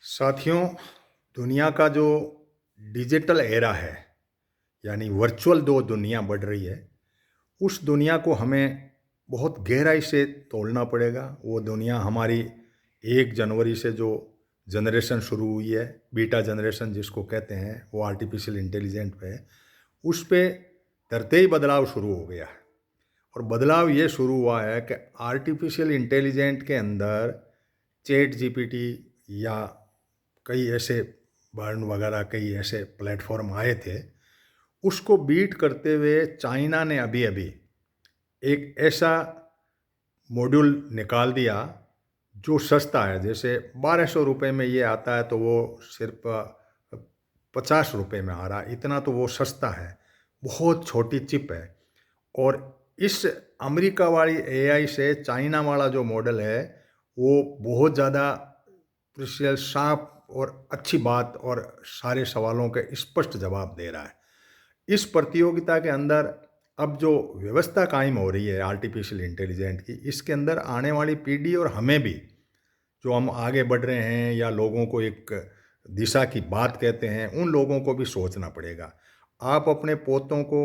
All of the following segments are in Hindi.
साथियों, दुनिया का जो डिजिटल एरा है, यानी वर्चुअल जो दुनिया बढ़ रही है, उस दुनिया को हमें बहुत गहराई से तोड़ना पड़ेगा। वो दुनिया हमारी 1 जनवरी से जो जनरेशन शुरू हुई है, बीटा जनरेशन जिसको कहते हैं, वो आर्टिफिशियल इंटेलिजेंट पे है, उस पे तरते ही बदलाव शुरू हो गया है। और बदलाव ये शुरू हुआ है कि आर्टिफिशियल इंटेलिजेंट के अंदर चैट जीपीटी या कई ऐसे बर्न वगैरह कई ऐसे प्लेटफॉर्म आए थे, उसको बीट करते हुए चाइना ने अभी अभी एक ऐसा मॉड्यूल निकाल दिया जो सस्ता है। जैसे 1200 रुपये में ये आता है, तो वो सिर्फ 50 रुपये में आ रहा है। इतना तो वो सस्ता है, बहुत छोटी चिप है। और इस अमेरिका वाली एआई से चाइना वाला जो मॉडल है, वो बहुत ज़्यादा प्रिसियल, शार्प और अच्छी बात और सारे सवालों के स्पष्ट जवाब दे रहा है। इस प्रतियोगिता के अंदर अब जो व्यवस्था कायम हो रही है आर्टिफिशियल इंटेलिजेंट की, इसके अंदर आने वाली पीढ़ी और हमें भी, जो हम आगे बढ़ रहे हैं या लोगों को एक दिशा की बात कहते हैं, उन लोगों को भी सोचना पड़ेगा। आप अपने पोतों को,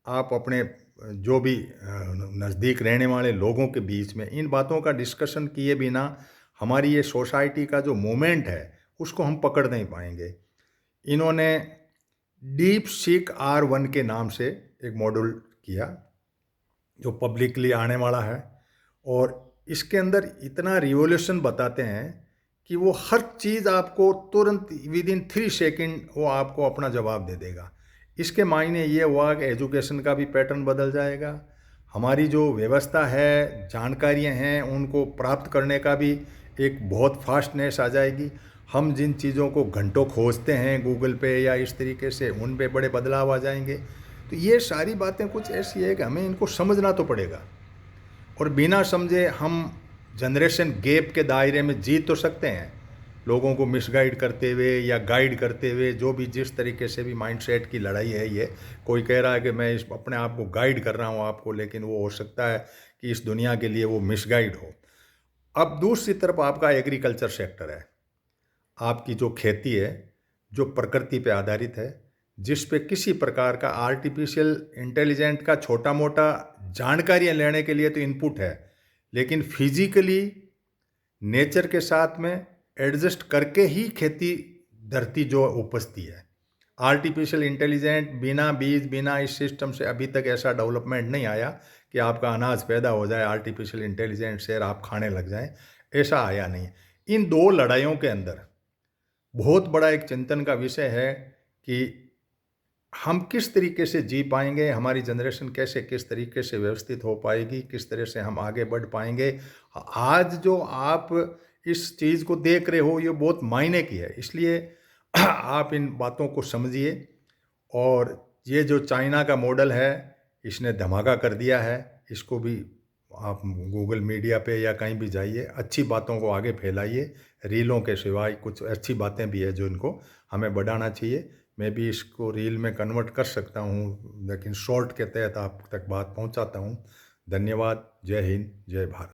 आप अपने जो भी नज़दीक रहने वाले लोगों के बीच में इन बातों का डिस्कशन किए बिना हमारी ये सोसाइटी का जो मोमेंट है, उसको हम पकड़ नहीं पाएंगे। इन्होंने डीप सीक R1 के नाम से एक मॉड्यूल किया जो पब्लिकली आने वाला है, और इसके अंदर इतना रिवोल्यूशन बताते हैं कि वो हर चीज़ आपको तुरंत विद इन 3 सेकेंड वो आपको अपना जवाब दे देगा। इसके मायने ये हुआ कि एजुकेशन का भी पैटर्न बदल जाएगा। हमारी जो व्यवस्था है, जानकारियाँ हैं, उनको प्राप्त करने का भी एक बहुत फास्टनेस आ जाएगी। हम जिन चीज़ों को घंटों खोजते हैं गूगल पे या इस तरीके से, उन पे बड़े बदलाव आ जाएंगे। तो ये सारी बातें कुछ ऐसी है कि हमें इनको समझना तो पड़ेगा, और बिना समझे हम जनरेशन गैप के दायरे में जी तो सकते हैं, लोगों को मिसगाइड करते हुए या गाइड करते हुए, जो भी जिस तरीके से भी माइंडसेट की लड़ाई है ये। कोई कह रहा है कि मैं इस अपने आप को गाइड कर रहा हूँ आपको, लेकिन वो हो सकता है कि इस दुनिया के लिए वो मिसगाइड हो। अब दूसरी तरफ आपका एग्रीकल्चर सेक्टर है, आपकी जो खेती है, जो प्रकृति पे आधारित है, जिस पे किसी प्रकार का आर्टिफिशियल इंटेलिजेंट का छोटा मोटा जानकारियाँ लेने के लिए तो इनपुट है, लेकिन फिजिकली नेचर के साथ में एडजस्ट करके ही खेती धरती जो उपजती है। आर्टिफिशियल इंटेलिजेंट बिना बीज, बिना इस सिस्टम से अभी तक ऐसा डेवलपमेंट नहीं आया कि आपका अनाज पैदा हो जाए आर्टिफिशियल इंटेलिजेंट से और आप खाने लग जाएं, ऐसा आया नहीं। इन दो लड़ाइयों के अंदर बहुत बड़ा एक चिंतन का विषय है कि हम किस तरीके से जी पाएंगे, हमारी जनरेशन कैसे, किस तरीके से व्यवस्थित हो पाएगी, किस तरह से हम आगे बढ़ पाएंगे। आज जो आप इस चीज़ को देख रहे हो, ये बहुत मायने की है, इसलिए आप इन बातों को समझिए। और ये जो चाइना का मॉडल है, इसने धमाका कर दिया है। इसको भी आप गूगल मीडिया पे या कहीं भी जाइए, अच्छी बातों को आगे फैलाइए। रीलों के सिवाय कुछ अच्छी बातें भी है जो इनको हमें बढ़ाना चाहिए। मैं भी इसको रील में कन्वर्ट कर सकता हूँ, लेकिन शॉर्ट के तहत आप तक बात पहुँचाता हूँ। धन्यवाद। जय हिंद, जय भारत।